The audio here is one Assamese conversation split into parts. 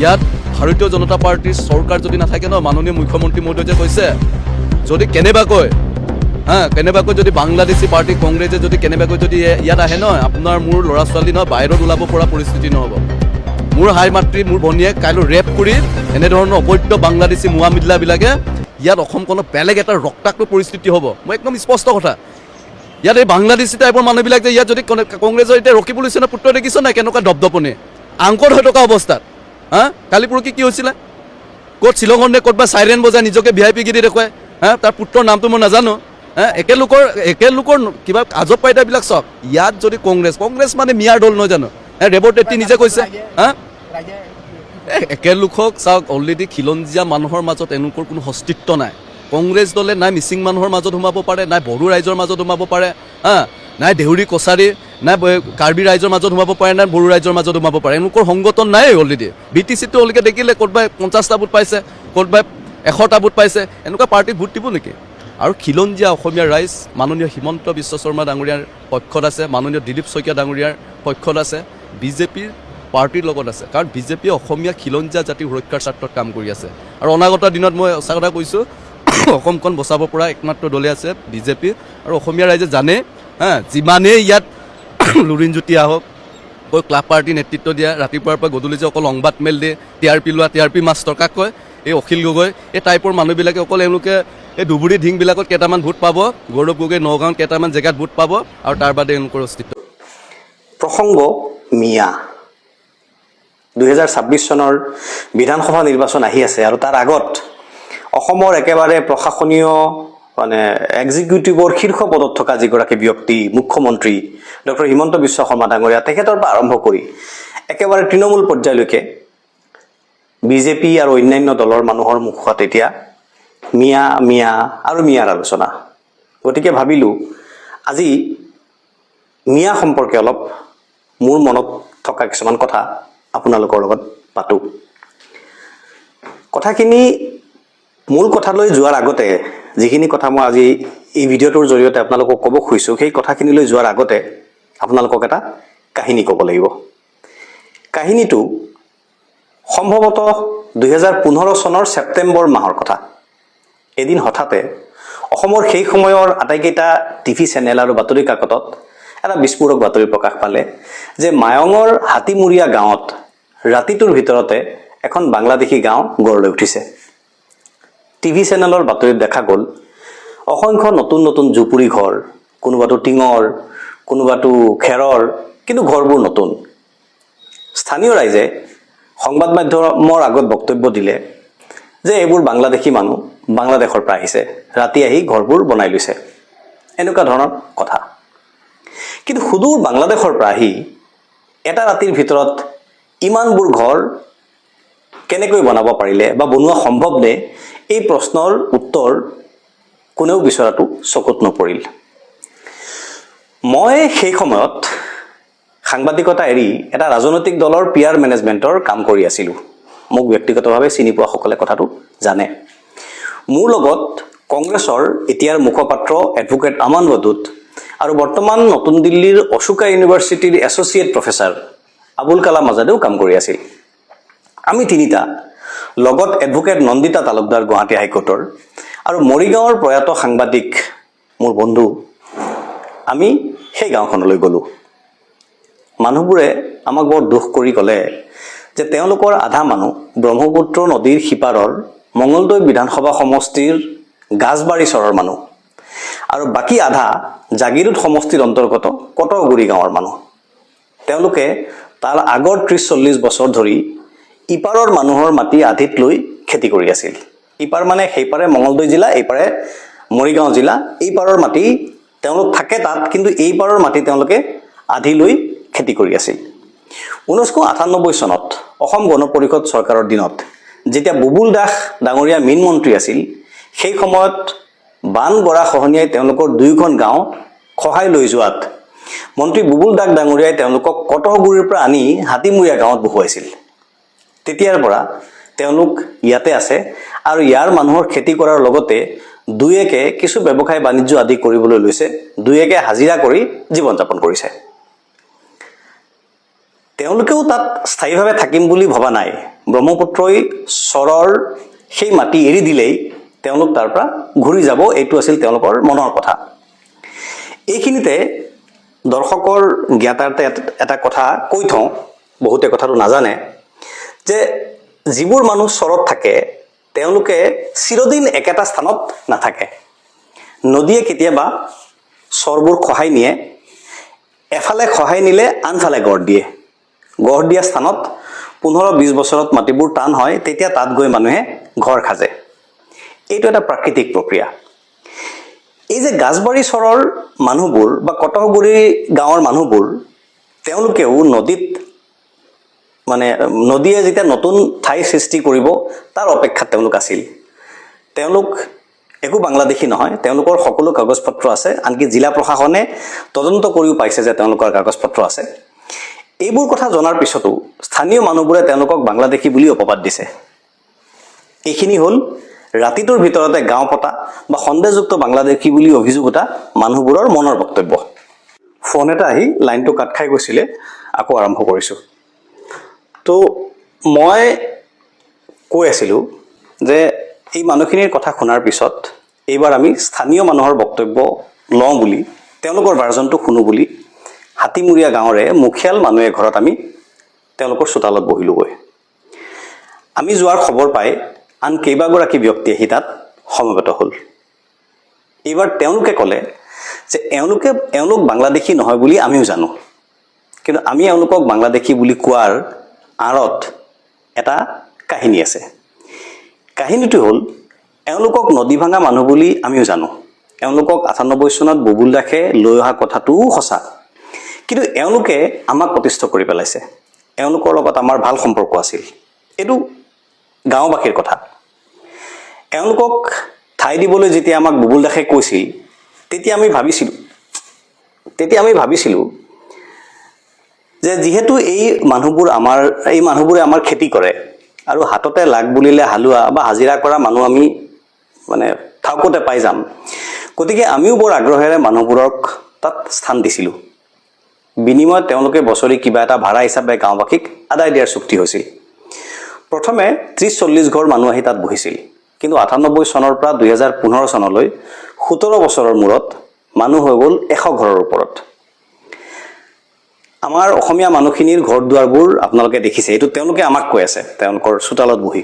ইয়াত ভাৰতীয় জনতা পাৰ্টিৰ চৰকাৰ যদি নাথাকে ন, মাননীয় মুখ্যমন্ত্ৰী মহোদয়ে যে কৈছে যদি কেনেবাকৈ যদি বাংলাদেশী পাৰ্টি কংগ্ৰেছে যদি কেনেবাকৈ যদি ইয়াত আহে ন, আপোনাৰ মোৰ ল'ৰা ছোৱালী ন বাহিৰত ওলাব পৰা পৰিস্থিতি নহ'ব। মোৰ হাই মাতৃ মোৰ ভনীয়েক কাইলৈ ৰেপ কৰি এনেধৰণৰ অবৈধ বাংলাদেশী মুৱামিল্লাবিলাকে ইয়াত অসমখনত বেলেগ এটা ৰক্তাক্ত পৰিস্থিতি হ'ব। মই একদম স্পষ্ট কথা। ইয়াত এই বাংলাদেশী টাইপৰ মানুহবিলাক যে ইয়াত যদি কংগ্ৰেছৰ এতিয়া ৰকিবুল হুছেইনৰ পুত্ৰ দেখিছ নাই কেনেকুৱা দপদপনি আংকত হৈ থকা অৱস্থাত। কালি পৰহি কি হৈছিলে ক'ত শ্বিলঙত নে ক'ত বা চাইৰেন বজাই নিজকে VIP গিৰি দেখুৱাই। তাৰ পুত্ৰৰ নামটো মই নাজানো। একেলোকৰ কিবা আজব পাইতাবিলাক চাওক। ইয়াত যদি কংগ্ৰেছ মানে মিয়াৰ দল নহয় জানো? ৰেৱৰ টেট্টি নিজে কৈছে। একেলোকক চাওক, অলৰেডি খিলঞ্জীয়া মানুহৰ মাজত এওঁলোকৰ কোনো অস্তিত্ব নাই। কংগ্ৰেছ দলে নাই মিচিং মানুহৰ মাজত সোমাব পাৰে, নাই বড়ো ৰাইজৰ মাজত সোমাব পাৰে, নাই দেউৰী কছাৰী, নাই কাৰ্বি ৰাইজৰ মাজত সোমাব পাৰে, নাই বড়ো ৰাইজৰ মাজত সোমাব পাৰে। এওঁলোকৰ সংগঠন নাই অলৰেডি। BTCটো অলৰেডি দেখিলে ক'তবাই 50টা ভোট পাইছে, ক'তবাই 100টা ভোট পাইছে। এনেকুৱা পাৰ্টিক ভোট দিব নেকি? আৰু খিলঞ্জীয়া অসমীয়া ৰাইজ মাননীয় হিমন্ত বিশ্ব শৰ্মা ডাঙৰীয়াৰ পক্ষত আছে, মাননীয় দিলীপ শইকীয়া ডাঙৰীয়াৰ পক্ষত আছে, বিজেপিৰ পাৰ্টিৰ লগত আছে। কাৰণ বিজেপিয়ে অসমীয়া খিলঞ্জীয়া জাতিৰ সুৰক্ষাৰ স্বাৰ্থত কাম কৰি আছে। আৰু অনাগত দিনত মই সঁচা কথা কৈছোঁ, অসমখন বচাব পৰা একমাত্ৰ দলে আছে বিজেপি। আৰু অসমীয়া ৰাইজে জানে যিমানেই ইয়াত লুৰিণজ্যোতি আহক, কৈ ক্লাব পাৰ্টি নেতৃত্ব দিয়া, ৰাতিপুৱাৰ পৰা গধূলি যে অকল সংবাদ মেল দিয়ে, TRP লোৱা, TRP মাষ্টৰ কাক কয়? এই অখিল গগৈ, এই টাইপৰ মানুহবিলাকে অকল এওঁলোকে এই ধুবুৰী ঢিংবিলাকত কেইটামান ভোট পাব, গৌৰৱ গগৈ নগাঁৱত কেইটামান জেগাত ভোট পাব, আৰু তাৰ বাদে এওঁলোকৰ অস্তিত্ব। প্ৰসংগ মিয়া। 2026 চনৰ বিধানসভা নিৰ্বাচন আহি আছে আৰু তাৰ আগত অসমৰ একেবাৰে প্ৰশাসনীয় এক্সিকিউটিভৰ শীৰ্ষ পদত থকা যিগৰাকী ব্যক্তি, মুখ্যমন্ত্ৰী ডক্টৰ হিমন্ত বিশ্ব শৰ্মা ডাঙৰীয়া, তেখেতৰ পৰা আৰম্ভ কৰি একেবাৰে তৃণমূল পৰ্যায়লৈকে বিজেপি আৰু অন্যান্য দলৰ মানুহৰ মুখত এতিয়া মিয়া মিয়া আৰু মিয়াৰ আলোচনা। গতিকে ভাবিলোঁ আজি মিয়া সম্পৰ্কে অলপ মোৰ মনত থকা কিছুমান কথা আপোনালোকৰ লগত পাতোঁ। কথাখিনি মূল কথালৈ যোৱাৰ আগতে, যিখিনি কথা মই আজি এই ভিডিঅ'টোৰ জৰিয়তে আপোনালোকক ক'ব খুজিছোঁ, সেই কথাখিনিলৈ যোৱাৰ আগতে আপোনালোকক এটা কাহিনী ক'ব লাগিব। কাহিনীটো সম্ভৱতঃ 2015 চনৰ ছেপ্টেম্বৰ মাহৰ কথা। এদিন হঠাতে অসমৰ সেই সময়ৰ আটাইকেইটা TV চেনেল আৰু বাতৰি কাকতত এটা বিস্ফোৰক বাতৰি প্ৰকাশ পালে যে মায়ঙৰ হাতীমূৰীয়া গাঁৱত ৰাতিটোৰ ভিতৰতে এখন বাংলাদেশী গাঁও গঢ় লৈ উঠিছে। TV চেনেলৰ বাতৰিত দেখা গ'ল অসংখ্য নতুন নতুন জুপুৰি ঘৰ, কোনোবাটো টিঙৰ, কোনোবাটো খেৰৰ, কিন্তু ঘৰবোৰ নতুন। স্থানীয় ৰাইজে সংবাদ মাধ্যমৰ আগত বক্তব্য দিলে যে এইবোৰ বাংলাদেশী মানুহ বাংলাদেশৰ পৰা আহিছে, ৰাতি আহি ঘৰবোৰ বনাই লৈছে, এনেকুৱা ধৰণৰ কথা। কিন্তু সুদূৰ বাংলাদেশৰ পৰা আহি এটা ৰাতিৰ ভিতৰত ইমানবোৰ ঘৰ কেনেকৈ বনাব পাৰিলে বা বনোৱা সম্ভৱ নে, এই প্ৰশ্নৰ উত্তৰ কোনেও বিচৰাটো চকুত নপৰিল। মই সেই সময়ত সাংবাদিকতা এৰি এটা ৰাজনৈতিক দলৰ PR মেনেজমেণ্টৰ কাম কৰি আছিলোঁ। মোক ব্যক্তিগতভাৱে চিনি পোৱাসকলে কথাটো জানে। মোৰ লগত কংগ্ৰেছৰ এতিয়াৰ মুখপাত্ৰ এডভোকেট আমান ৱাদুদ আৰু বৰ্তমান নতুন দিল্লীৰ অশোকা ইউনিভাৰ্চিটিৰ এছ'চিয়েট প্ৰফেচাৰ আবুল কালাম আজাদেও কাম কৰি আছিল। আমি তিনিটা, লগত এডভোকেট নন্দিতা তালুকদাৰ গুৱাহাটী হাইকোৰ্টৰ আৰু মৰিগাঁৱৰ প্ৰয়াত সাংবাদিক মোৰ বন্ধু, আমি সেই গাঁওখনলৈ গ'লোঁ। মানুহবোৰে আমাক বৰ দুখ কৰি ক'লে যে তেওঁলোকৰ আধা মানুহ ব্ৰহ্মপুত্ৰ নদীৰ সিপাৰৰ মঙলদৈ বিধানসভা সমষ্টিৰ গাজবাৰী চৰৰ মানুহ আৰু বাকী আধা জাগিৰোড সমষ্টিৰ অন্তৰ্গত কটগুৰি গাঁৱৰ মানুহ। তেওঁলোকে তাৰ আগৰ 30-40 বছৰ ধৰি ইপাৰৰ মানুহৰ মাটি আধিত লৈ খেতি কৰি আছিল। ইপাৰ মানে সেইপাৰে মঙলদৈ জিলা, এইপাৰে মৰিগাঁও জিলা। এইপাৰৰ মাটি তেওঁলোক থাকে তাত, কিন্তু এইপাৰৰ মাটি তেওঁলোকে আধি লৈ খেতি কৰি আছিল। 1998 চনত অসম গণ পৰিষদ চৰকাৰৰ দিনত যেতিয়া বুবুল দাস ডাঙৰীয়া মীন মন্ত্ৰী আছিল, সেই সময়ত বান গৰা খহনীয়াই তেওঁলোকৰ 2খন গাঁও খহাই লৈ যোৱাত মন্ত্ৰী বুবুল দাস ডাঙৰীয়াই তেওঁলোকক কটগুৰিৰ পৰা আনি হাতীমূৰীয়া গাঁৱত বহুৱাইছিল। তেতিয়াৰ পৰা তেওঁলোক ইয়াতে আছে আৰু ইয়াৰ মানুহৰ খেতি কৰাৰ লগতে দুয়েকে কিছু ব্যৱসায় বাণিজ্য আদি কৰিবলৈ লৈছে, দুয়েকে হাজিৰা কৰি জীৱন যাপন কৰিছে। তেওঁলোকেও তাত স্থায়ীভাৱে থাকিম বুলি ভবা নাই। ব্ৰহ্মপুত্ৰই চৰৰ সেই মাটি এৰি দিলেই তেওঁলোক তাৰ পৰা ঘূৰি যাব, এইটো আছিল তেওঁলোকৰ মনৰ কথা। এইখিনিতে দৰ্শকৰ জ্ঞাতাৰ্থে এটা কথা কৈ থওঁ, বহুতে কথাটো নাজানে, যে যিবোৰ মানুহ চৰত থাকে তেওঁলোকে চিৰদিন একেটা স্থানত নাথাকে। নদীয়ে কেতিয়াবা চৰবোৰ খহাই নিয়ে, এফালে খহাই নিলে আনফালে গঢ় দিয়ে। গঢ় দিয়া স্থানত 15-20 বছৰত মাটিবোৰ টান হয়, তেতিয়া তাত গৈ মানুহে ঘৰ সাজে। এইটো এটা প্ৰাকৃতিক প্ৰক্ৰিয়া। এই যে গাজবাৰী চৰৰ মানুহবোৰ বা কটকগুৰি গাঁৱৰ মানুহবোৰ, তেওঁলোকেও নদীয়ে যেতিয়া নতুন ঠাই সৃষ্টি কৰিব তাৰ অপেক্ষাত তেওঁলোক আছিল। তেওঁলোক একো বাংলাদেশী নহয়, তেওঁলোকৰ সকলো কাগজ পত্ৰ আছে, আনকি জিলা প্ৰশাসনে তদন্ত কৰিও পাইছে যে তেওঁলোকৰ কাগজ পত্ৰ আছে। এইবোৰ কথা জনাৰ পিছতো স্থানীয় মানুহবোৰে তেওঁলোকক বাংলাদেশী বুলি অপবাদ দিছে। এইখিনি হ'ল ৰাতিটোৰ ভিতৰতে গাঁও পতা বা সন্দেহযুক্ত বাংলাদেশী বুলি অভিযোগ উঠা মানুহবোৰৰ মনৰ বক্তব্য। ফোন এটা আহি লাইনটো কাট খাই গৈছিলে, আকৌ আৰম্ভ কৰিছোঁ। তো মই কৈ আছিলোঁ যে এই মানুহখিনিৰ কথা শুনাৰ পিছত এইবাৰ আমি স্থানীয় মানুহৰ বক্তব্য লওঁ বুলি, তেওঁলোকৰ ভাৰ্জনটো শুনো বুলি হাতীমূৰীয়া গাঁৱৰে মুখিয়াল মানুহে ঘৰত আমি তেওঁলোকৰ চোতালত বহিলোগৈ। আমি যোৱাৰ খবৰ পাই আন কেইবাগৰাকী ব্যক্তি আহি তাত সমবেত হ'ল। এইবাৰ তেওঁলোকে ক'লে যে এওঁলোক বাংলাদেশী নহয় বুলি আমিও জানো, কিন্তু আমি এওঁলোকক বাংলাদেশী বুলি কোৱাৰ আঁৰত এটা কাহিনী আছে। কাহিনীটো হ'ল, এওঁলোকক নদী ভাঙা মানুহ বুলি আমিও জানো, এওঁলোকক 98 চনত ববুল দাসে লৈ অহা কথাটোও সঁচা, কিন্তু এওঁলোকে আমাক অতিষ্ঠ কৰি পেলাইছে। এওঁলোকৰ লগত আমাৰ ভাল সম্পৰ্ক আছিল, এইটো গাঁওবাসীৰ কথা। এওঁলোকক ঠাই দিবলৈ যেতিয়া আমাক ববুল দাসে কৈছিল, তেতিয়া আমি ভাবিছিলোঁ যে যিহেতু এই মানুহবোৰে আমাৰ খেতি কৰে আৰু হাততে লাগ বুলিলে হালোৱা বা হাজিৰা কৰা মানুহ আমি ঠাউকতে পাই যাম, গতিকে আমিও বৰ আগ্ৰহেৰে মানুহবোৰক তাত স্থান দিছিলোঁ। বিনিময়ত তেওঁলোকে বছৰি কিবা এটা ভাড়া হিচাপে গাঁওবাসীক আদায় দিয়াৰ চুক্তি হৈছিল। প্ৰথমে 30-40 ঘৰ মানুহ আহি তাত বহিছিল, কিন্তু 98 চনৰ পৰা 2015 চনলৈ 17 বছৰৰ মূৰত মানুহ হৈ গ'ল 100 ঘৰৰ ওপৰত। আমাৰ অসমীয়া মানুহখিনিৰ ঘৰ দুৱাৰবোৰ আপোনালোকে দেখিছে, এইটো তেওঁলোকে আমাক কৈ আছে তেওঁলোকৰ চোতালত বহি।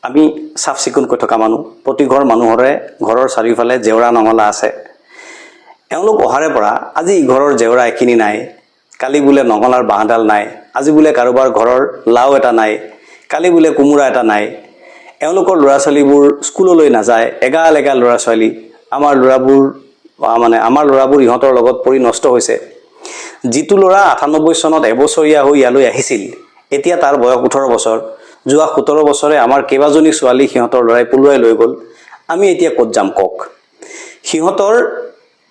আমি চাফ চিকুণকৈ থকা মানুহ, প্ৰতি ঘৰ মানুহৰে ঘৰৰ চাৰিওফালে জেওৰা নঙলা আছে। এওঁলোক অহাৰে পৰা আজি ইঘৰৰ জেওৰা এখিনি নাই, কালি বোলে নঙলাৰ বাঁহডাল নাই, আজি বোলে কাৰোবাৰ ঘৰৰ লাও এটা নাই, কালি বোলে কোমোৰা এটা নাই। এওঁলোকৰ ল'ৰা ছোৱালীবোৰ স্কুললৈ নাযায়, এগাল ল'ৰা ছোৱালী। আমাৰ ল'ৰাবোৰ ইহঁতৰ লগত পৰি নষ্ট হৈছে। যিটো ল'ৰা 98 চনত এবছৰীয়া হৈ ইয়ালৈ আহিছিল, এতিয়া তাৰ বয়স 18 বছৰ। যোৱা 17 বছৰে আমাৰ কেইবাজনী ছোৱালী সিহঁতৰ ল'ৰাই পলুৱাই লৈ গ'ল। আমি এতিয়া ক'ত যাম কওক? সিহঁতৰ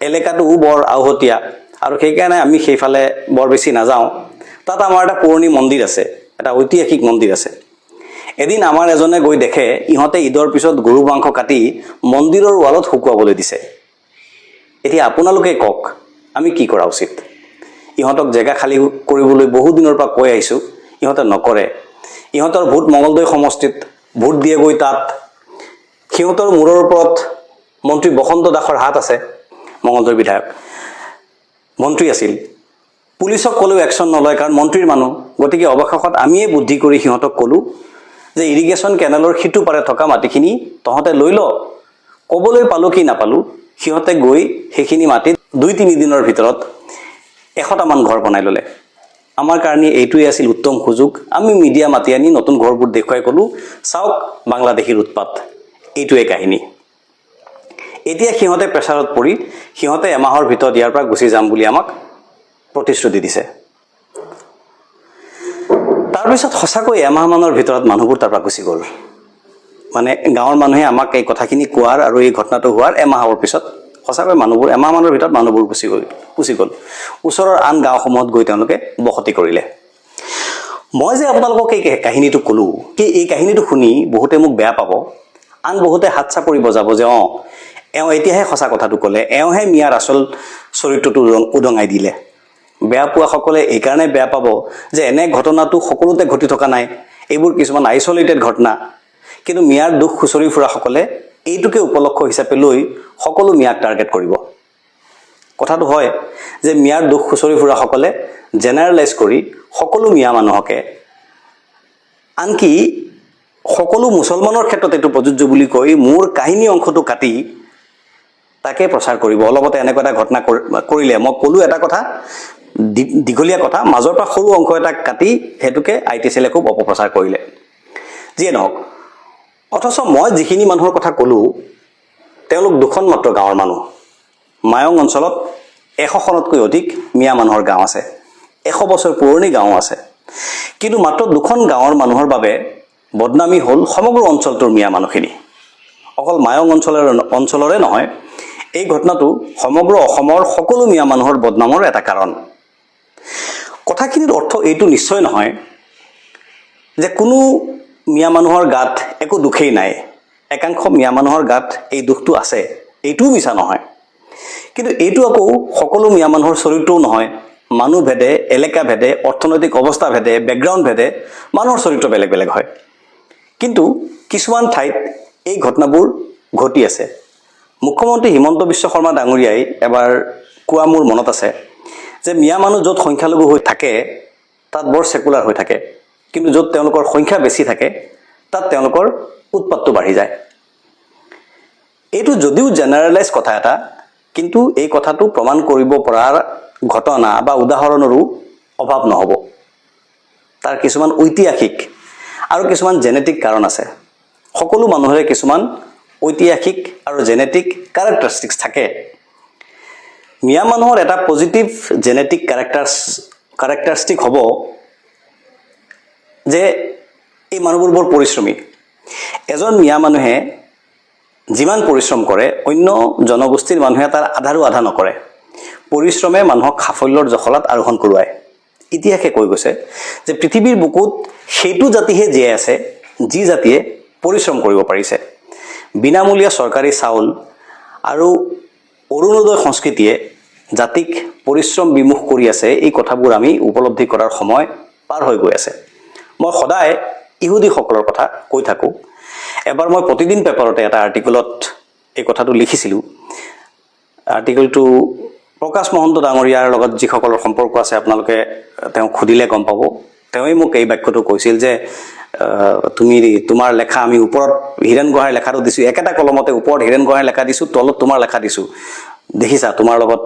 এলেকাটোও বৰ আওহতীয়া আৰু সেইকাৰণে আমি সেইফালে বৰ বেছি নাযাওঁ। তাত আমাৰ এটা পুৰণি মন্দিৰ আছে, এটা ঐতিহাসিক মন্দিৰ আছে। এদিন আমাৰ এজনে গৈ দেখে ইহঁতে ঈদৰ পিছত গৰু মাংস কাটি মন্দিৰৰ ৱালত শুকুৱাবলৈ দিছে। এতিয়া আপোনালোকে কওক, আমি কি কৰা উচিত? ইহঁতক জেগা খালী কৰিবলৈ বহু দিনৰ পৰা কৈ আহিছোঁ, ইহঁতে নকৰে। ইহঁতৰ ভোট মঙলদৈ সমষ্টিত, ভোট দিয়েগৈ তাত। সিহঁতৰ মূৰৰ ওপৰত মন্ত্ৰী বসন্ত দাসৰ হাত আছে, মঙলদৈৰ বিধায়ক, মন্ত্ৰী আছিল। পুলিচক ক'লেও একশ্যন নলয়, কাৰণ মন্ত্ৰীৰ মানুহ। গতিকে অৱশেষত আমিয়ে বুদ্ধি কৰি সিহঁতক ক'লোঁ যে ইৰিগেশ্যন কেনেলৰ সিটো পাৰে থকা মাটিখিনি তহঁতে লৈ ল। ক'বলৈ পালোঁ কি নাপালোঁ, সিহঁতে গৈ সেইখিনি মাটিত 2-3 দিনৰ ভিতৰত 100টামান ঘৰ বনাই ল'লে। আমাৰ কাৰণে এইটোৱে আছিল উত্তম সুযোগ। আমি মিডিয়া মাতি আনি নতুন ঘৰবোৰ দেখুৱাই ক'লোঁ, চাওক বাংলাদেশীৰ উৎপাত, এইটোৱে কাহিনী। এতিয়া সিহঁতে প্ৰেছাৰত পৰি সিহঁতে এমাহৰ ভিতৰত ইয়াৰ পৰা গুচি যাম বুলি আমাক প্ৰতিশ্ৰুতি দিছে। তাৰপিছত সঁচাকৈ এমাহমানৰ ভিতৰত মানুহবোৰ তাৰ পৰা গুচি গ'ল। গাঁৱৰ মানুহে আমাক এই কথাখিনি কোৱাৰ আৰু এই ঘটনাটো হোৱাৰ এমাহৰ পিছত সঁচাকৈ এমাহমানৰ ভিতৰত মানুহবোৰ গুচি গ'ল। ওচৰৰ আন গাঁওসমূহত গৈ তেওঁলোকে বসতি কৰিলে। মই যে আপোনালোকক এই কাহিনীটো ক'লোঁ, এই কাহিনীটো শুনি বহুতে মোক বেয়া পাব, আন বহুতে হাত চাপৰি বজাব যে এওঁ এতিয়াহে সঁচা কথাটো ক'লে, এওঁহে মিয়াৰ আচল চৰিত্ৰটো উদঙাই দিলে। বেয়া পোৱাসকলে এইকাৰণে বেয়া পাব যে এনে ঘটনাটো সকলোতে ঘটি থকা নাই, এইবোৰ কিছুমান আইচলেটেড ঘটনা। কিন্তু মিয়াৰ দুখ খুচৰি ফুৰাসকলে এইটোকে উপলক্ষ হিচাপে লৈ সকলো মিয়াক টাৰ্গেট কৰিব। কথাটো হয় যে মিয়াৰ দুখ খুচৰি ফুৰাসকলে জেনেৰেলাইজ কৰি সকলো মিয়া মানুহকে, আনকি সকলো মুছলমানৰ ক্ষেত্ৰত এইটো প্ৰযোজ্য বুলি কৈ মোৰ কাহিনী অংশটো কাটি তাকে প্ৰচাৰ কৰিব। অলপতে এনেকুৱা এটা ঘটনা কৰিলে, মই ক'লো এটা কথা, দীঘলীয়া কথা, মাজৰ পৰা সৰু অংশ এটা কাটি সেইটোকে ITCL খুব অপপ্ৰচাৰ কৰিলে। যিয়ে নহওক, অথচ মই যিখিনি মানুহৰ কথা ক'লোঁ তেওঁলোক দুখন মাত্ৰ গাঁৱৰ মানুহ। মায়ং অঞ্চলত 100খনতকৈ অধিক মিয়া মানুহৰ গাঁও আছে, 100 বছৰ পুৰণি গাঁও আছে। কিন্তু মাত্ৰ দুখন গাঁৱৰ মানুহৰ বাবে বদনামী হ'ল সমগ্ৰ অঞ্চলটোৰ মিয়া মানুহখিনি। অকল মায়ং অঞ্চলৰে নহয়, এই ঘটনাটো সমগ্ৰ অসমৰ সকলো মিয়া মানুহৰ বদনামৰ এটা কাৰণ। কথাখিনিৰ অৰ্থ এইটো নিশ্চয় নহয় যে কোনো মিয়া মানুহৰ গাত একো দুখেই নাই। একাংশ মিয়া মানুহৰ গাত এই দুখটো আছে, এইটোও মিছা নহয়। কিন্তু এইটো আকৌ সকলো মিয়া মানুহৰ চৰিত্ৰও নহয়। মানুহ ভেদে, এলেকা ভেদে, অৰ্থনৈতিক অৱস্থা ভেদে, বেকগ্ৰাউণ্ড ভেদে মানুহৰ চৰিত্ৰ বেলেগ বেলেগ হয়। কিন্তু কিছুমান ঠাইত এই ঘটনাবোৰ ঘটি আছে। মুখ্যমন্ত্ৰী হিমন্ত বিশ্ব শৰ্মা ডাঙৰীয়াই এবাৰ কোৱা মোৰ মনত আছে যে মিয়া মানুহ য'ত সংখ্যালঘু হৈ থাকে তাত বৰ ছেকুলাৰ হৈ থাকে, কিন্তু য'ত তেওঁলোকৰ সংখ্যা বেছি থাকে তাত তেওঁলোকৰ উৎপাতটো বাঢ়ি যায়। এইটো যদিও জেনেৰেলাইজ কথা এটা, কিন্তু এই কথাটো প্ৰমাণ কৰিব পৰাৰ ঘটনা বা উদাহৰণৰো অভাৱ নহ'ব। তাৰ কিছুমান ঐতিহাসিক আৰু কিছুমান জেনেটিক কাৰণ আছে। সকলো মানুহৰে কিছুমান ঐতিহাসিক আৰু জেনেটিক কেৰেক্টাৰিষ্টিক্স থাকে। মিয়া মানুহৰ এটা পজিটিভ জেনেটিক কেৰেক্টাৰিষ্টিক হ'ব যে এই মানুহবোৰ বৰ পৰিশ্ৰমী। এজন মিয়া মানুহে যিমান পৰিশ্ৰম কৰে অন্য জনগোষ্ঠীৰ মানুহে তাৰ আধাৰো আধা নকৰে। পৰিশ্ৰমে মানুহক সাফল্যৰ জখলাত আৰোহণ কৰোৱায়। ইতিহাসে কৈ গৈছে যে পৃথিৱীৰ বুকুত সেইটো জাতিহে জীয়াই আছে যি জাতিয়ে পৰিশ্ৰম কৰিব পাৰিছে। বিনামূলীয়া চৰকাৰী চাউল আৰু অৰুণোদয় সংস্কৃতিয়ে জাতিক পৰিশ্ৰম বিমুখ কৰি আছে। এই কথাবোৰ আমি উপলব্ধি কৰাৰ সময় পাৰ হৈ গৈ আছে। মই সদায় ইহুদীসকলৰ কথা কৈ থাকোঁ। এবাৰ মই প্ৰতিদিন পেপাৰতে এটা আৰ্টিকলত এই কথাটো লিখিছিলোঁ। আৰ্টিকলটো প্ৰকাশ মহন্ত ডাঙৰীয়াৰ লগত যিসকলৰ সম্পৰ্ক আছে আপোনালোকে তেওঁক সুধিলে গম পাব। তেওঁই মোক এই বাক্যটো কৈছিল যে তোমাৰ লেখা আমি ওপৰত হীৰেণ গোহাঁইৰ লেখাটো দিছোঁ, একেটা কলমতে ওপৰত হীৰেণ গোহাঁইৰ লেখা দিছোঁ, তলত তোমাৰ লেখা দিছোঁ, দেখিছা তোমাৰ লগত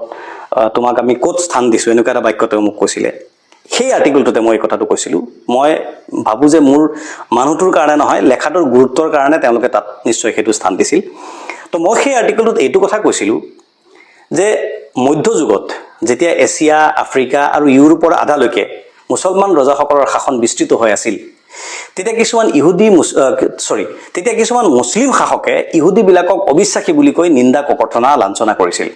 তোমাক আমি ক'ত স্থান দিছোঁ, এনেকুৱা এটা বাক্য তেওঁ মোক কৈছিলে। সেই আৰ্টিকলটোতে মই এই কথাটো কৈছিলোঁ। মই ভাবোঁ যে মোৰ মানুহটোৰ কাৰণে নহয়, লেখাটোৰ গুৰুত্বৰ কাৰণে তেওঁলোকে তাত নিশ্চয় সেইটো স্থান দিছিল। তো মই সেই আৰ্টিকলটোত এইটো কথা কৈছিলোঁ যে মধ্যযুগত যেতিয়া এছিয়া, আফ্ৰিকা আৰু ইউৰোপৰ আধালৈকে মুছলমান ৰজাসকলৰ শাসন বিস্তৃত হৈ আছিল, তেতিয়া কিছুমান মুছলিম শাসকে ইহুদীবিলাকক অবিশ্বাসী বুলি কৈ নিন্দা, ককৰ্থনা, লাঞ্ছনা কৰিছিল।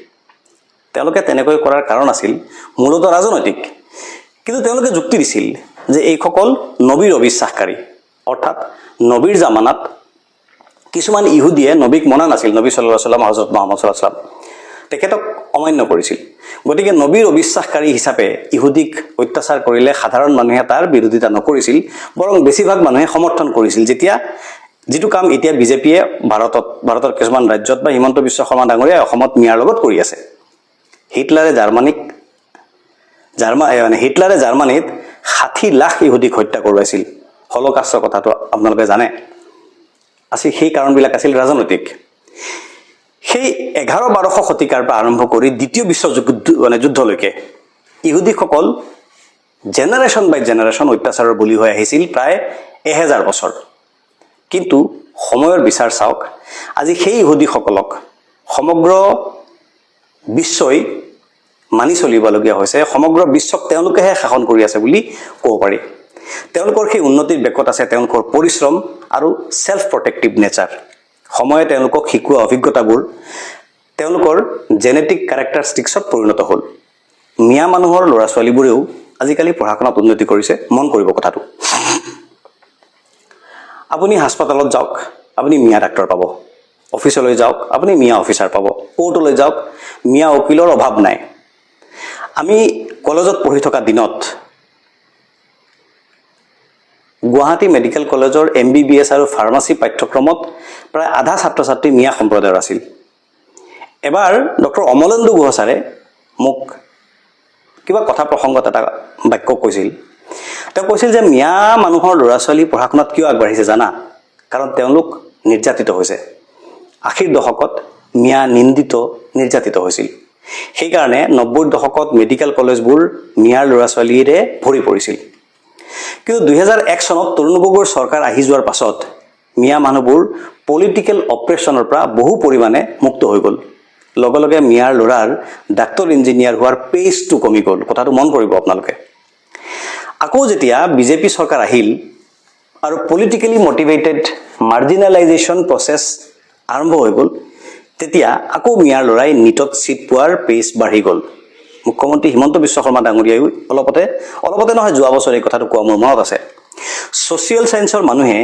তেওঁলোকে তেনেকৈ কৰাৰ কাৰণ আছিল মূলতঃ ৰাজনৈতিক। কিন্তু তেওঁলোকে যুক্তি দিছিল যে এইসকল নবীৰ অবিশ্বাসকাৰী, অৰ্থাৎ নবীৰ জামানাত কিছুমান ইহুদীয়ে নবীক মনা নাছিল। নবী সাল্লাল্লাহু আলাইহি ওয়াসাল্লাম, হযৰত মুহাম্মদ সাল্লাল্লাহু আলাইহি ওয়াসাল্লাম তেখেতক অমান্য কৰিছিল। গতিকে নবীৰ অবিশ্বাসকাৰী হিচাপে ইহুদীক অত্যাচাৰ কৰিলে সাধাৰণ মানুহে তাৰ বিৰোধিতা নকৰিছিল, বৰং বেছিভাগ মানুহে সমৰ্থন কৰিছিল। যিটো কাম এতিয়া বিজেপিয়ে ভাৰতৰ কিছুমান ৰাজ্যত বা হিমন্ত বিশ্ব শৰ্মা ডাঙৰীয়াই অসমত মিয়াৰ লগত কৰি আছে। হিটলাৰে জাৰ্মানীত 60 লাখ ইহুদীক হত্যা কৰোৱাইছিল। হল'কাষ্টৰ কথাটো আপোনালোকে জানে। সেই কাৰণবিলাক আছিল ৰাজনৈতিক। সেই 1100-1200 শতিকাৰ পৰা আৰম্ভ কৰি দ্বিতীয় যুদ্ধলৈকে ইহুদীসকল জেনেৰেশ্যন বাই জেনেৰেশ্যন অত্যাচাৰৰ বলি হৈ আহিছিল প্ৰায় 1000 বছৰ। কিন্তু সময়ৰ বিচাৰ চাওক, আজি সেই ইহুদীসকলক সমগ্ৰ বিশ্বই মানি চলিবলগীয়া হৈছে। সমগ্ৰ বিশ্বক তেওঁলোকেহে শাসন কৰি আছে বুলি ক'ব পাৰি। তেওঁলোকৰ সেই উন্নতিৰ বেকত আছে তেওঁলোকৰ পৰিশ্ৰম আৰু ছেল্ফ প্ৰটেক্টিভ নেচাৰ। সময়ে তেওঁলোকক শিকোৱা অভিজ্ঞতাবোৰ তেওঁলোকৰ জেনেটিক কেৰেক্টাৰিষ্টিক্সত পৰিণত হ'ল। মিয়া মানুহৰ ল'ৰা ছোৱালীবোৰেও আজিকালি পঢ়া শুনাত উন্নতি কৰিছে। মন কৰিব কথাটো। আপুনি হাস্পাতালত যাওক, আপুনি মিয়া ডাক্তৰ পাব। অফিচলৈ যাওক, আপুনি মিয়া অফিচাৰ পাব। কোৰ্টলৈ যাওক, মিয়া উকিলৰ অভাৱ নাই। আমি কলেজত পঢ়ি থকা দিনত গুৱাহাটী মেডিকেল কলেজৰ MBBS আৰু ফাৰ্মাচী পাঠ্যক্ৰমত প্ৰায় আধা ছাত্ৰ ছাত্ৰী মিয়া সম্প্ৰদায়ৰ আছিল। এবাৰ ডক্টৰ অমলেন্দু গুহ ছাৰে মোক কিবা কথা প্ৰসংগত এটা বাক্য কৈছিল। তেওঁ কৈছিল যে মিয়া মানুহৰ ল'ৰা ছোৱালী পঢ়া শুনাত কিয় আগবাঢ়িছে জানা? কাৰণ তেওঁলোক নিৰ্যাতিত হৈছে। 80ৰ দশকত মিয়া নিৰ্যাতিত হৈছিল। সেইকাৰণে 90ৰ দশকত মেডিকেল কলেজবোৰ মিয়াৰ ল'ৰা ছোৱালীৰে ভৰি পৰিছিল। কিন্তু 2001 চনত তৰুণ গগৈৰ চৰকাৰ আহি যোৱাৰ পাছত মিয়া মানুহবোৰ পলিটিকেল অপাৰেশ্যনৰ পৰা বহু পৰিমাণে মুক্ত হৈ গ'ল। লগে লগে মিয়াৰ ল'ৰাৰ ডাক্তৰ ইঞ্জিনিয়াৰ হোৱাৰ পেজটো কমি গ'ল। কথাটো মন কৰিব আপোনালোকে। আকৌ যেতিয়া বিজেপি চৰকাৰ আহিল আৰু পলিটিকেলি মটিভেটেড মাৰ্জিনেলাইজেশ্যন প্ৰচেছ আৰম্ভ হৈ গ'ল, তেতিয়া আকৌ মিয়াৰ ল'ৰাই নিটত ছিট পোৱাৰ পেজ বাঢ়ি গ'ল। মুখ্যমন্ত্ৰী হিমন্ত বিশ্ব শৰ্মা ডাঙৰীয়াইও অলপতে নহয় যোৱা বছৰ এই কথাটো কোৱা মোৰ মনত আছে। ছ'চিয়েল ছায়েন্সৰ মানুহে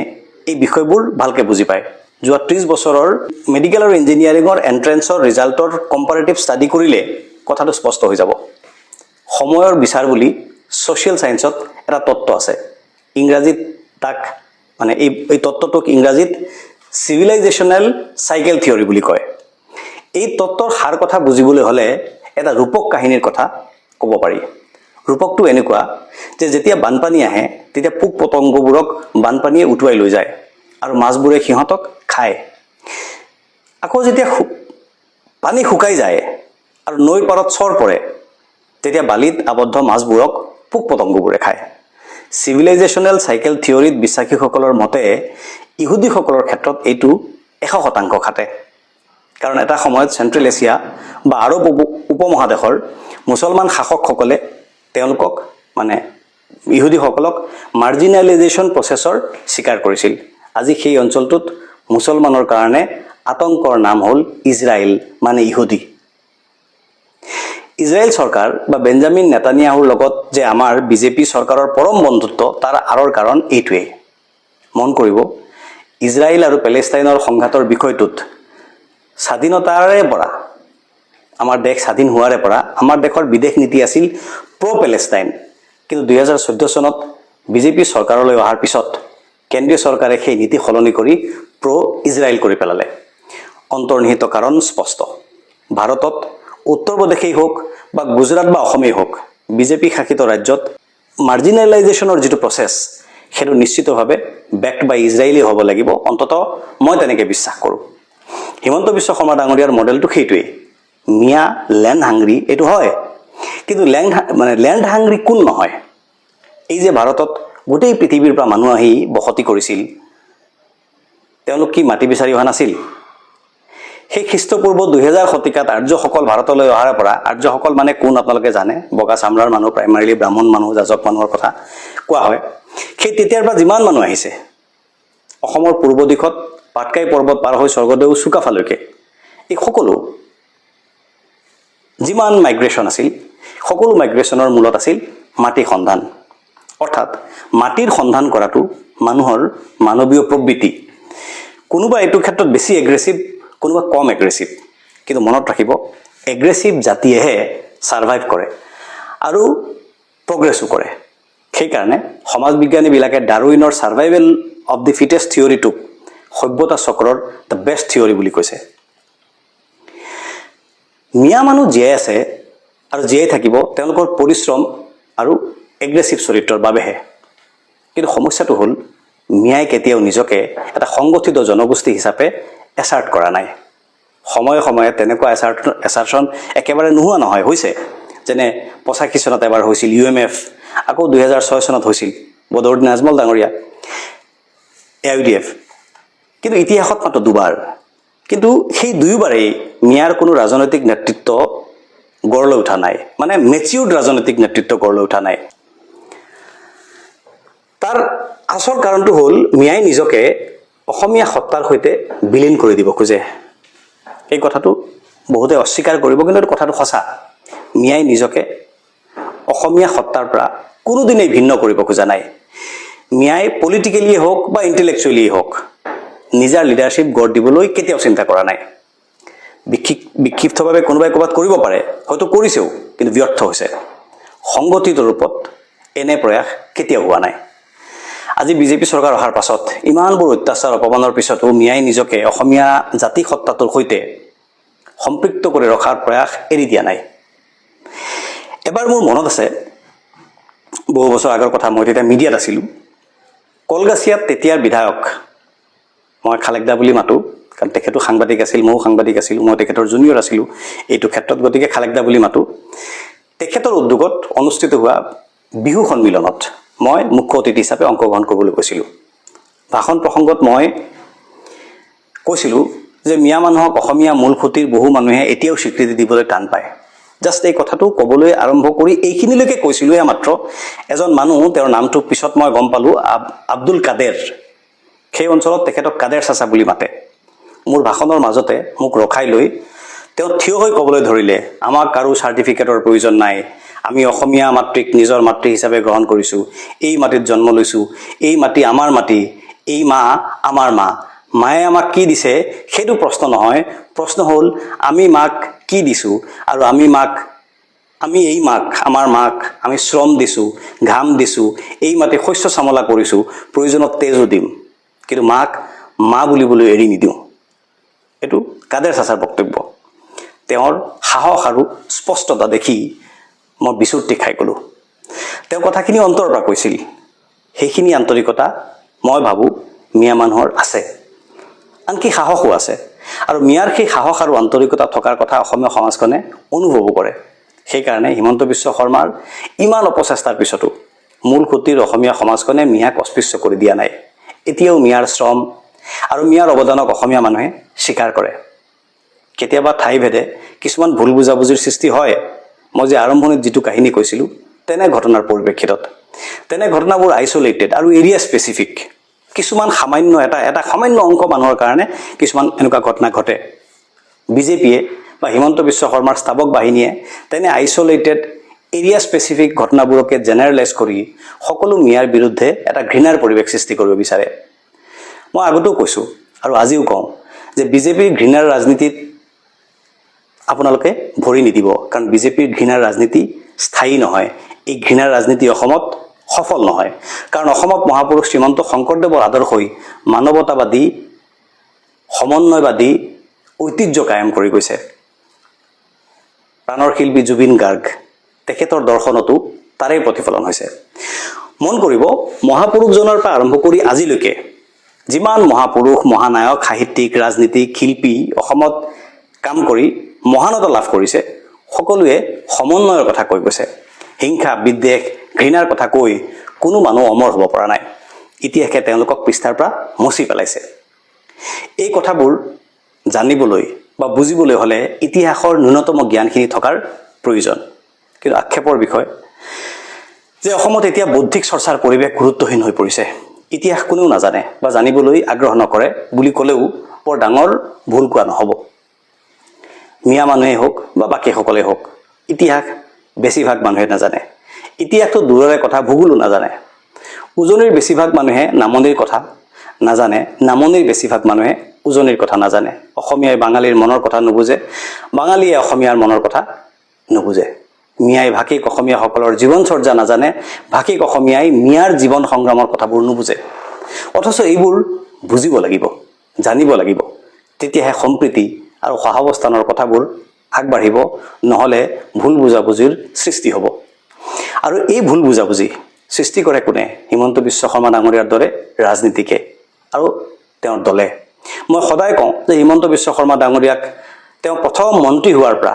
এই বিষয়বোৰ ভালকৈ বুজি পায়। যোৱা 30 বছৰৰ মেডিকেল আৰু ইঞ্জিনিয়াৰিঙৰ এণ্ট্ৰেঞ্চৰ ৰিজাল্টৰ কম্পাৰেটিভ ষ্টাডি কৰিলে কথাটো স্পষ্ট হৈ যাব। সময়ৰ বিচাৰ বুলি ছ'চিয়েল ছায়েন্সত এটা তত্ত্ব আছে। ইংৰাজীত তাক মানে এই তত্ত্বটোক ইংৰাজীত চিভিলাইজেশ্যনেল চাইকেল থিয়ৰী বুলি কয়। এই তত্ত্বৰ সাৰ কথা বুজিবলৈ হ'লে এটা ৰূপক কাহিনীৰ কথা ক'ব পাৰি। ৰূপকটো এনেকুৱা যে যেতিয়া বানপানী আহে তেতিয়া পোক পতংগবোৰক বানপানীয়ে উটুৱাই লৈ যায় আৰু মাছবোৰে সিহঁতক খায়। আকৌ যেতিয়া পানী শুকাই যায় আৰু নৈৰ পাৰত চৰ পৰে, তেতিয়া বালিত আবদ্ধ মাছবোৰক পোক পতংগবোৰে খায়। চিভিলাইজেশ্যনেল চাইকেল থিয়ৰীত বিশ্বাসীসকলৰ মতে ইহুদীসকলৰ ক্ষেত্ৰত এইটো 100% খাটে। কাৰণ এটা সময়ত চেণ্ট্ৰেল এছিয়া বা আৰৱ উপমহাদেশৰ মুছলমান শাসকসকলে তেওঁলোকক মানে ইহুদীসকলক মাৰ্জিনেলাইজেশ্যন প্ৰচেছৰ স্বীকাৰ কৰিছিল। আজি সেই অঞ্চলটোত মুছলমানৰ কাৰণে আতংকৰ নাম হ'ল ইজৰাইল, মানে ইহুদী। ইজৰাইল চৰকাৰ বা বেঞ্জামিন নেতানিয়াহুৰ লগত যে আমাৰ বিজেপি চৰকাৰৰ পৰম বন্ধুত্ব, তাৰ আঁৰৰ কাৰণ এইটোৱেই। মন কৰিব, ইজৰাইল আৰু পেলেষ্টাইনৰ সংঘাতৰ বিষয়টোত স্বাধীনতাৰে পৰা আমাৰ দেশ স্বাধীন হোৱাৰে পৰা আমাৰ দেশৰ বিদেশ নীতি আছিল প্ৰ' কিন্তু 2014 চনত বিজেপি চৰকাৰলৈ অহাৰ পিছত কেন্দ্ৰীয় চৰকাৰে সেই নীতি সলনি কৰি প্ৰ' কৰি পেলালে। অন্তৰ্নিহিত কাৰণ স্পষ্ট। ভাৰতত উত্তৰ প্ৰদেশেই হওক বা গুজৰাট বা অসমেই হওক, বিজেপি শাসিত ৰাজ্যত মাৰ্জিনেলাইজেশ্যনৰ যিটো প্ৰচেছ, সেইটো নিশ্চিতভাৱে বেকড বাই ইজৰাইলেই হ'ব লাগিব। অন্ততঃ মই তেনেকৈ বিশ্বাস কৰোঁ। হিমন্ত বিশ্ব শৰ্মা ডাঙৰীয়াৰ মডেলটো সেইটোৱেই। মিয়া লেণ্ড হাংৰি এইটো হয়, কিন্তু লেণ্ড হাংৰি কোন নহয়? এই যে ভাৰতত গোটেই পৃথিৱীৰ পৰা মানুহ আহি বসতি কৰিছিল, তেওঁলোক কি মাটি বিচাৰি অহা নাছিল? সেই খ্ৰীষ্টপূৰ্ব 2000 শতিকাত আৰ্যসকল ভাৰতলৈ অহাৰ পৰা, আৰ্যসকল মানে কোন আপোনালোকে জানে, বগা চামৰাৰ মানুহ, প্ৰাইমাৰীলি ব্ৰাহ্মণ মানুহ, যাজক মানুহৰ কথা কোৱা হয়। সেই তেতিয়াৰ পৰা যিমান মানুহ আহিছে, অসমৰ পূৰ্ব দিশত পাটকাই পৰ্বত পাৰ হৈ স্বৰ্গদেউ চুকাফালৈকে, এই সকলো যিমান মাইগ্ৰেশ্যন আছিল, সকলো মাইগ্ৰেশ্যনৰ মূলত আছিল মাটিৰ সন্ধান। অৰ্থাৎ মাটিৰ সন্ধান কৰাটো মানুহৰ মানৱীয় প্ৰবৃত্তি। কোনোবা এইটো ক্ষেত্ৰত বেছি এগ্ৰেছিভ, কোনোবা কম এগ্ৰেছিভ। কিন্তু মনত ৰাখিব, এগ্ৰেছিভ জাতিয়েহে ছাৰ্ভাইভ কৰে আৰু প্ৰগ্ৰেছো কৰে। সেইকাৰণে সমাজ বিজ্ঞানীবিলাকে ডাৰউইনৰ ছাৰ্ভাইভেল অৱ দি ফিটেষ্ট থিয়ৰীটোক সভ্যতা চক্ৰৰ দ্য বেষ্ট থিয়ৰী বুলি কৈছে। মিয়া মানুহ জীয়াই আছে আৰু জীয়াই থাকিব তেওঁলোকৰ পৰিশ্ৰম আৰু এগ্ৰেছিভ চৰিত্ৰৰ বাবেহে। কিন্তু সমস্যাটো হ'ল, মিয়াই কেতিয়াও নিজকে এটা সংগঠিত জনগোষ্ঠী হিচাপে এছাৰ্ট কৰা নাই। সময়ে সময়ে তেনেকুৱা এছাৰ্টন একেবাৰে নোহোৱা নহয়, হৈছে। যেনে 85 চনত এবাৰ হৈছিল UMF, আকৌ 2006 চনত হৈছিল বদৰুদ্দিন আজমল ডাঙৰীয়া AIUDF। কিন্তু ইতিহাসত মাত্ৰ দুবাৰ। কিন্তু সেই দুয়োবাৰেই মিয়াৰ কোনো ৰাজনৈতিক নেতৃত্ব গঢ় লৈ উঠা নাই, মানে মেচিউৰ্ড ৰাজনৈতিক নেতৃত্ব গঢ় লৈ উঠা নাই। তাৰ আচল কাৰণটো হ'ল, মিয়াই নিজকে অসমীয়া সত্তাৰ সৈতে বিলীন কৰি দিব খোজে। এই কথাটো বহুতে অস্বীকাৰ কৰিব, কিন্তু এইটো কথাটো সঁচা। মিয়াই নিজকে অসমীয়া সত্তাৰ পৰা কোনোদিনেই ভিন্ন কৰিব খোজা নাই। মিয়াই পলিটিকেলিয়ে হওক বা ইণ্টেলেকচুৱেলিয়ে হওক, নিজৰ লিডাৰশ্বিপ গঢ় দিবলৈ কেতিয়াও চিন্তা কৰা নাই। বিক্ষিপ্তভাৱে কোনোবাই ক'ৰবাত কৰিব পাৰে, হয়তো কৰিছেও, কিন্তু ব্যৰ্থ হৈছে। সংগঠিত ৰূপত এনে প্ৰয়াস কেতিয়াও হোৱা নাই। আজি বিজেপি চৰকাৰ অহাৰ পাছত ইমানবোৰ অত্যাচাৰ অপমানৰ পিছতো মিয়াই নিজকে অসমীয়া জাতি সত্তাটোৰ সৈতে সম্পৃক্ত কৰি ৰখাৰ প্ৰয়াস এৰি দিয়া নাই। এবাৰ মোৰ মনত আছে, বহু বছৰ আগৰ কথা, মই তেতিয়া মিডিয়াত আছিলোঁ। কলগাছিয়াত তেতিয়াৰ বিধায়ক, মই খালেকদা বুলি মাতোঁ, কাৰণ তেখেতো সাংবাদিক আছিল, ময়ো সাংবাদিক আছিলোঁ, মই তেখেতৰ জুনিয়ৰ আছিলোঁ এইটো ক্ষেত্ৰত, গতিকে খালেকদা বুলি মাতোঁ। তেখেতৰ উদ্যোগত অনুষ্ঠিত হোৱা বিহু সন্মিলনত মই মুখ্য অতিথি হিচাপে অংশগ্ৰহণ কৰিবলৈ কৈছিলোঁ। ভাষণ প্ৰসংগত মই কৈছিলোঁ যে মিয়া মানুহক অসমীয়া মূল খুঁটিৰ বহু মানুহে এতিয়াও স্বীকৃতি দিবলৈ টান পায়। জাষ্ট এই কথাটো ক'বলৈ আৰম্ভ কৰি এইখিনিলৈকে কৈছিলোঁহে মাত্ৰ, এজন মানুহ, তেওঁৰ নামটো পিছত মই গম পালোঁ, আব্দুল কাদেৰ, সেই অঞ্চলত তেখেতক কাদেৰ চাচা বুলি মাতে। মোৰ ভাষণৰ মাজতে মোক ৰখাই লৈ তেওঁ থিয় হৈ ক'বলৈ ধৰিলে, আমাক কাৰো চাৰ্টিফিকেটৰ প্ৰয়োজন নাই, আমি অসমীয়া মাতৃক নিজৰ মাতৃ হিচাপে গ্ৰহণ কৰিছোঁ, এই মাটিত জন্ম লৈছোঁ, এই মাটি আমাৰ মাটি, এই মা আমাৰ মা, মায়ে আমাক কি দিছে সেইটো প্ৰশ্ন নহয়, প্ৰশ্ন হ'ল আমি মাক কি দিছোঁ, আৰু আমি এই মাক, আমাৰ মাক আমি শ্ৰম দিছোঁ, ঘাম দিছোঁ, এই মাটি শস্য চামলা কৰিছোঁ, প্ৰয়োজনত তেজো দিম, কিন্তু মাক মা বুলিবলৈ এৰি নিদিওঁ। এইটো কাদেৰ চাচাৰ বক্তব্য। তেওঁৰ সাহস আৰু স্পষ্টতা দেখি মই বিচুৰ্তি খাই গ'লোঁ। তেওঁ কথাখিনি অন্তৰৰ পৰা কৈছিল, সেইখিনি আন্তৰিকতা মই ভাবোঁ মিয়া মানুহৰ আছে, আনকি সাহসো আছে, আৰু মিয়াৰ সেই সাহস আৰু আন্তৰিকতা থকাৰ কথা অসমীয়া সমাজখনে অনুভৱো কৰে। সেইকাৰণে হিমন্ত বিশ্ব শৰ্মাৰ ইমান অপচেষ্টাৰ পিছতো মূল খুঁটিৰ অসমীয়া সমাজখনে মিয়াক অস্পৃশ্য কৰি দিয়া নাই। এতিয়াও মিয়াৰ শ্ৰম আৰু মিয়াৰ অৱদানক অসমীয়া মানুহে স্বীকাৰ কৰে। কেতিয়াবা ঠাইভেদে কিছুমান ভুল বুজাবুজিৰ সৃষ্টি হয়। মই যে আৰম্ভণিত যিটো কাহিনী কৈছিলোঁ, তেনে ঘটনাৰ পৰিপ্ৰেক্ষিতত, তেনে ঘটনাবোৰ আইচলেটেড আৰু এৰিয়া স্পেচিফিক। কিছুমান সামান্য এটা সামান্য অংশ মানুহৰ কাৰণে কিছুমান এনেকুৱা ঘটনা ঘটে। বিজেপিয়ে বা হিমন্ত বিশ্ব শৰ্মাৰ স্থাবক বাহিনীয়ে তেনে আইচলেটেড এৰিয়া স্পেচিফিক ঘটনাবোৰকে জেনেৰেলাইজ কৰি সকলো মিয়াৰ বিৰুদ্ধে এটা ঘৃণাৰ পৰিৱেশ সৃষ্টি কৰিব বিচাৰে। মই আগতেও কৈছোঁ আৰু আজিও কওঁ যে বিজেপিৰ ঘৃণাৰ ৰাজনীতিত আপোনালোকে ভৰি নিদিব, কাৰণ বিজেপিৰ ঘৃণাৰ ৰাজনীতি স্থায়ী নহয়। এই ঘৃণাৰ ৰাজনীতি অসমত সফল নহয়, কাৰণ অসমত মহাপুৰুষ শ্ৰীমন্ত শংকৰদেৱৰ আদৰ্শই মানৱতাবাদী, সমন্বয়বাদী ঐতিহ্য কায়েম কৰি গৈছে। প্ৰাণৰ শিল্পী জুবিন গাৰ্গ, তেখেতৰ দৰ্শনতো তাৰেই প্ৰতিফলন হৈছে। মন কৰিব, মহাপুৰুষজনৰ পৰা আৰম্ভ কৰি আজিলৈকে যিমান মহাপুৰুষ, মহানায়ক, সাহিত্যিক, ৰাজনীতিক, শিল্পী অসমত কাম কৰি মহানতা লাভ কৰিছে, সকলোৱে সমন্বয়ৰ কথা কৈ গৈছে। হিংসা, বিদ্বেষ, ঘৃণাৰ কথা কৈ কোনো মানুহ অমৰ হ'ব পৰা নাই। ইতিহাসে তেওঁলোকক পৃষ্ঠাৰ পৰা মচি পেলাইছে। এই কথাবোৰ জানিবলৈ বা বুজিবলৈ হ'লে ইতিহাসৰ ন্যূনতম জ্ঞানখিনি থকাৰ প্ৰয়োজন। কিন্তু আক্ষেপৰ বিষয় যে অসমত এতিয়া বৌদ্ধিক চৰ্চাৰ পৰিৱেশ গুৰুত্বহীন হৈ পৰিছে। ইতিহাস কোনেও নাজানে বা জানিবলৈ আগ্ৰহ নকৰে বুলি ক'লেও বৰ ডাঙৰ ভুল কোৱা নহ'ব। মিয়া মানুহেই হওক বা বাকীসকলেই হওক, ইতিহাস বেছিভাগ মানুহে নাজানে। ইতিহাসটো দূৰৰে কথা, ভূগোলো নাজানে। উজনিৰ বেছিভাগ মানুহে নামনিৰ কথা নাজানে, নামনিৰ বেছিভাগ মানুহে উজনিৰ কথা নাজানে। অসমীয়াই বাঙালীৰ মনৰ কথা নুবুজে, বাঙালীয়ে অসমীয়াৰ মনৰ কথা নুবুজে। মিয়াই ভাষিক অসমীয়াসকলৰ জীৱন চৰ্যা নাজানে, ভাষিক অসমীয়াই মিয়াৰ জীৱন সংগ্ৰামৰ কথাবোৰ নুবুজে। অথচ এইবোৰ বুজিব লাগিব, জানিব লাগিব, তেতিয়াহে সম্প্ৰীতি আৰু সহাৱস্থানৰ কথাবোৰ আগবাঢ়িব, নহ'লে ভুল বুজাবুজিৰ সৃষ্টি হ'ব। আৰু এই ভুল বুজাবুজি সৃষ্টি কৰে কোনে? হিমন্ত বিশ্ব শৰ্মা ডাঙৰীয়াৰ দৰে ৰাজনীতিকে আৰু তেওঁৰ দলে। মই সদায় কওঁ যে হিমন্ত বিশ্ব শৰ্মা ডাঙৰীয়াক তেওঁ প্ৰথম মন্ত্ৰী হোৱাৰ পৰা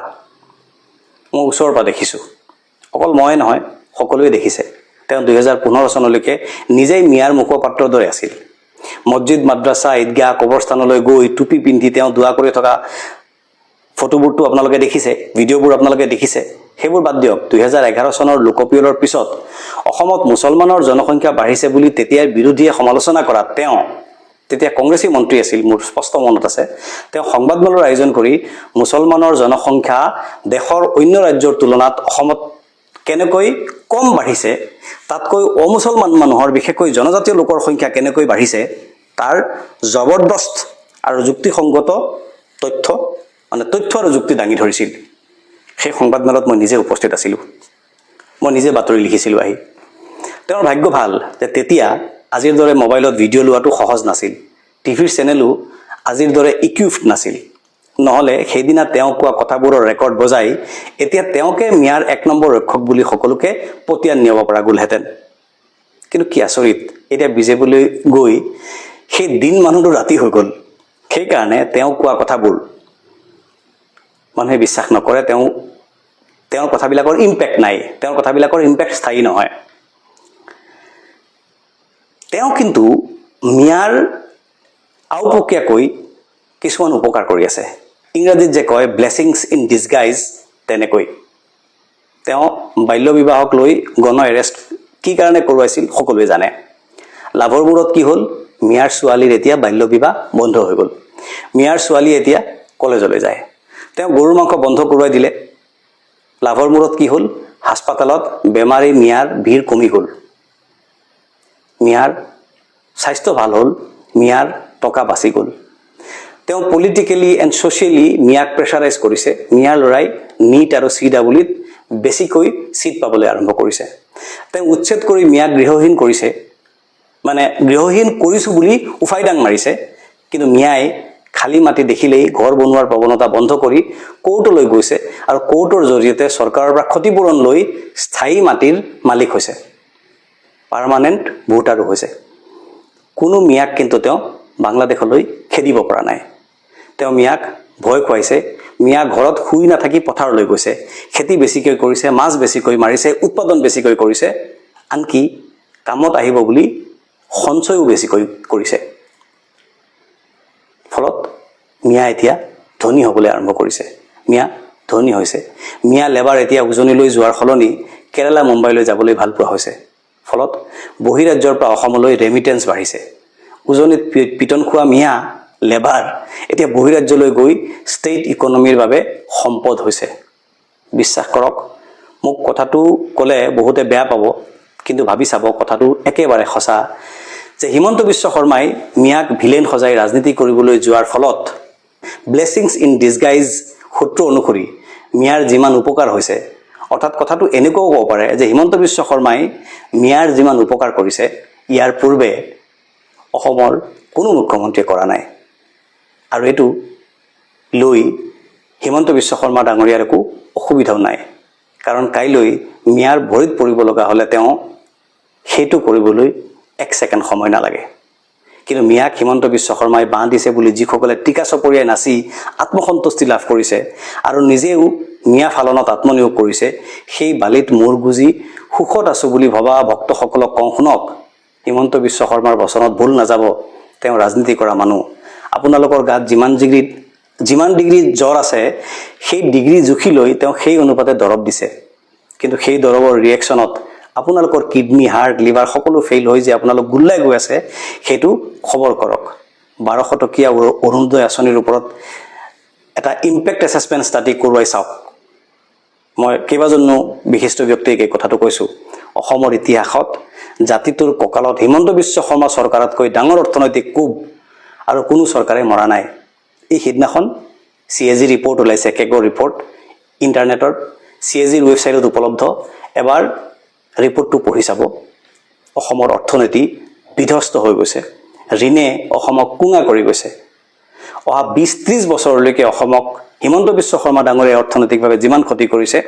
মই ওচৰৰ পৰা দেখিছোঁ। অকল ময়ে নহয়, সকলোৱে দেখিছে। তেওঁ 2015 চনলৈকে নিজেই মিয়াৰ মুখপাত্ৰৰ দৰে আছিল। মছজিদ, মাদ্ৰাছা, ঈদগাহ, কবৰস্থানলৈ গৈ টুপি পিন্ধি তেওঁ দোৱা কৰি থকা ফটোবোৰটো আপোনালোকে দেখিছে, ভিডিঅ'বোৰ আপোনালোকে দেখিছে। সেইবোৰ বাদ দিয়ক, 2011 চনৰ লোকপিয়লৰ পিছত অসমত মুছলমানৰ জনসংখ্যা বাঢ়িছে বুলি তেতিয়াৰ বিৰোধীয়ে সমালোচনা কৰাত তেওঁ, তেতিয়া কংগ্ৰেছী মন্ত্ৰী আছিল, মোৰ স্পষ্ট মনত আছে, তেওঁ সংবাদমেলৰ আয়োজন কৰি মুছলমানৰ জনসংখ্যা দেশৰ অন্য ৰাজ্যৰ তুলনাত অসমত কেনেকৈ কম বাঢ়িছে, তাতকৈ অমুছলমান মানুহৰ, বিশেষকৈ জনজাতীয় লোকৰ সংখ্যা কেনেকৈ বাঢ়িছে, তাৰ জবৰদস্ত আৰু যুক্তিসংগত তথ্য মানে তথ্য আৰু যুক্তি দাঙি ধৰিছিল সেই সংবাদমেলত মই নিজে উপস্থিত আছিলোঁ মই নিজে বাতৰি লিখিছিলোঁ আহি তেওঁৰ ভাগ্য ভাল যে তেতিয়া আজিৰ দৰে মোবাইলত ভিডিঅ' লোৱাটো সহজ নাছিল টিভিৰ চেনেলো আজিৰ দৰে ইকুইপড নাছিল নহ'লে সেইদিনা তেওঁ কোৱা কথাবোৰৰ ৰেকৰ্ড বজাই এতিয়া তেওঁকে মিয়াৰ 1 নম্বৰ ৰক্ষক বুলি সকলোকে পতিয়ান নিয়াব পৰা গ'লহেঁতেন কিন্তু কি আচৰিত এতিয়া বিজেপিলৈ গৈ সেই দিন মানুহটো ৰাতি হৈ গ'ল সেইকাৰণে তেওঁ কোৱা কথাবোৰ মানুহে বিশ্বাস নকৰে তেওঁৰ কথাবিলাকৰ ইম্পেক্ট নাই তেওঁৰ কথাবিলাকৰ ইম্পেক্ট স্থায়ী নহয় তেওঁ কিন্তু মিয়াৰ আওপকীয়াকৈ কিছুমান উপকাৰ কৰি আছে ইংৰাজীত যে কয় ব্লেছিংছ ইন ডিছগাইজ তেনেকৈ তেওঁ বাল্য বিবাহক লৈ গণ এৰেষ্ট কি কাৰণে কৰোৱাইছিল সকলোৱে জানে লাভৰ মূৰত কি হ'ল মিয়াৰ ছোৱালীৰ এতিয়া বাল্য বিবাহ বন্ধ হৈ গ'ল মিয়াৰ ছোৱালী এতিয়া কলেজলৈ যায় তেওঁ গৰুৰ মাংস বন্ধ কৰোৱাই দিলে লাভৰ মূৰত কি হ'ল হাস্পাতালত বেমাৰী মিয়াৰ ভিৰ কমি গ'ল মিয়াৰ স্বাস্থ্য ভাল হ'ল মিয়াৰ টকা বাচি গ'ল তেওঁ পলিটিকেলি এণ্ড ছ'চিয়েলি মিয়াক প্ৰেছাৰাইজ কৰিছে মিয়াৰ ল'ৰাই নীট আৰু CWত বেছিকৈ চিট পাবলৈ আৰম্ভ কৰিছে তেওঁ উচ্ছেদ কৰি মিয়াক গৃহহীন কৰিছে মানে গৃহহীন কৰিছোঁ বুলি উফাইডাং মাৰিছে কিন্তু মিয়াই খালী মাটি দেখিলেই ঘৰ বনোৱাৰ প্ৰৱণতা বন্ধ কৰি কোৰ্টলৈ গৈছে আৰু কোৰ্টৰ জৰিয়তে চৰকাৰৰ পৰা ক্ষতিপূৰণ লৈ স্থায়ী মাটিৰ মালিক হৈছে পাৰ্মানেণ্ট ভোটাৰো হৈছে কোনো মিয়াক কিন্তু তেওঁ বাংলাদেশলৈ খেদিব পৰা নাই তেওঁ মিয়াক ভয় খুৱাইছে মিয়া ঘৰত শুই নাথাকি পথাৰলৈ গৈছে খেতি বেছিকৈ কৰিছে মাছ বেছিকৈ মাৰিছে উৎপাদন বেছিকৈ কৰিছে আনকি কামত আহিব বুলি সঞ্চয়ও বেছিকৈ কৰিছে ফলত মিয়া এতিয়া ধনী হ'বলৈ আৰম্ভ কৰিছে মিয়া ধনী হৈছে মিয়া লেবাৰ এতিয়া উজনিলৈ যোৱাৰ সলনি কেৰালা মুম্বাইলৈ যাবলৈ ভাল পোৱা হৈছে ফলত বহিৰাজ্যৰ পৰা অসমলৈ ৰেমিটেন্স বাঢ়িছে উজনিত পিটন খোৱা মিয়া লেবাৰ এতিয়া বহিৰাজ্যলৈ গৈ ষ্টেট ইকনমিৰ বাবে সম্পদ হৈছে বিশ্বাস কৰক মোক কথাটো ক'লে বহুতে বেয়া পাব কিন্তু ভাবি চাব কথাটো একেবাৰে সঁচা যে হিমন্ত বিশ্ব শৰ্মাই মিয়াক ভিলেন সজাই ৰাজনীতি কৰিবলৈ যোৱাৰ ফলত ব্লেছিংছ ইন ডিছগাইজ সূত্ৰ অনুসৰি মিয়াৰ যিমান উপকাৰ হৈছে অৰ্থাৎ কথাটো এনেকুৱাও ক'ব পাৰে যে হিমন্ত বিশ্ব শৰ্মাই মিয়াৰ যিমান উপকাৰ কৰিছে ইয়াৰ পূৰ্বে অসমৰ কোনো মুখ্যমন্ত্ৰীয়ে কৰা নাই আৰু এইটো লৈ হিমন্ত বিশ্ব শৰ্মা ডাঙৰীয়াৰ একো অসুবিধাও নাই কাৰণ কাইলৈ মিয়াৰ ভৰিত পৰিব লগা হ'লে তেওঁ সেইটো কৰিবলৈ 1 ছেকেণ্ড সময় নালাগে কিন্তু মিয়াক হিমন্ত বিশ্ব শৰ্মাই বাঁহ দিছে বুলি যিসকলে টিকা চপৰিয়াই নাচি আত্মসন্তুষ্টি লাভ কৰিছে আৰু নিজেও মিয়া ফালনত আত্মনিয়োগ কৰিছে সেই বালিত মূৰ গুজি সুখত আছো বুলি ভবা ভক্তসকলক কওঁ শুনক হিমন্ত বিশ্ব শৰ্মাৰ বচনত ভুল নাযাব তেওঁ ৰাজনীতি কৰা মানুহ আপোনালোকৰ গাত যিমান ডিগ্ৰী জ্বৰ আছে সেই ডিগ্ৰী জুখি লৈ তেওঁ সেই অনুপাতে দৰৱ দিছে কিন্তু সেই দৰৱৰ ৰিয়েকশ্যনত আপোনালোকৰ কিডনি হাৰ্ট লিভাৰ সকলো ফেইল হৈ যে আপোনালোক গুল্লাই গৈ আছে সেইটো খবৰ কৰক 1200 টকীয়া অৰুণোদয় আঁচনিৰ ওপৰত এটা ইম্পেক্ট এছেছমেণ্ট ষ্টাডি কৰোৱাই চাওক মই কেইবাজনো বিশিষ্ট ব্যক্তিক এই কথাটো কৈছোঁ অসমৰ ইতিহাসত জাতিটোৰ কঁকালত হিমন্ত বিশ্ব শৰ্মা চৰকাৰতকৈ ডাঙৰ অৰ্থনৈতিক কোব আৰু কোনো চৰকাৰে মৰা নাই এই সিদিনাখন CAG ৰিপৰ্ট ওলাইছে কেগৰ ৰিপৰ্ট ইণ্টাৰনেটৰ CAGৰ ৱেবছাইটত উপলব্ধ এবাৰ ৰিপৰ্টটো পঢ়ি চাব অসমৰ অৰ্থনীতি বিধ্বস্ত হৈ গৈছে ঋণে অসমক কুঙা কৰি গৈছে অহা 20-30 বছৰলৈকে অসমক হিমন্ত বিশ্ব শৰ্মা ডাঙৰীয়াই অৰ্থনৈতিকভাৱে যিমান ক্ষতি কৰিছে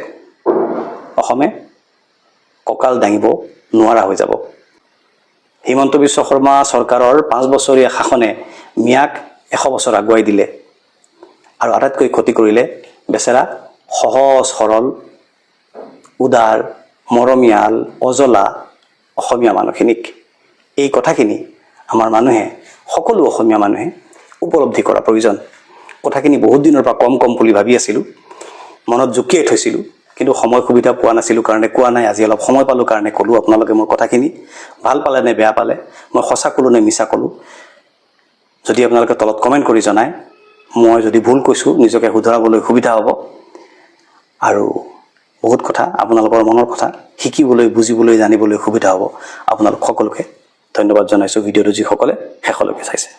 অসমে কঁকাল দাঙিব নোৱাৰা হৈ যাব হিমন্ত বিশ্ব শৰ্মা চৰকাৰৰ 5 বছৰীয়া শাসনে মিয়াক 100 বছৰ আগুৱাই দিলে আৰু আটাইতকৈ ক্ষতি কৰিলে বেচেৰা সহজ সৰল উদাৰ মৰমীয়াল অজলা অসমীয়া মানুহখিনিক এই কথাখিনি আমাৰ মানুহে সকলো অসমীয়া মানুহে উপলব্ধি কৰা প্ৰয়োজন কথাখিনি বহুত দিনৰ পৰা কম বুলি ভাবি আছিলোঁ মনত জুকিয়াই থৈছিলোঁ কিন্তু সময় সুবিধা পোৱা নাছিলোঁ কাৰণে কোৱা নাই আজি অলপ সময় পালোঁ কাৰণে ক'লোঁ আপোনালোকে মোৰ কথাখিনি ভাল পালে নে বেয়া পালে মই সঁচা ক'লোঁ নে মিছা ক'লোঁ যদি আপোনালোকে তলত কমেণ্ট কৰি জনায় মই যদি ভুল কৈছোঁ নিজকে শুধৰাবলৈ সুবিধা হ'ব আৰু বহুত কথা আপোনালোকৰ মনৰ কথা শিকিবলৈ বুজিবলৈ জানিবলৈ সুবিধা হ'ব আপোনালোক সকলোকে ধন্যবাদ জনাইছোঁ ভিডিঅ'টো যিসকলে শেষলৈকে চাইছে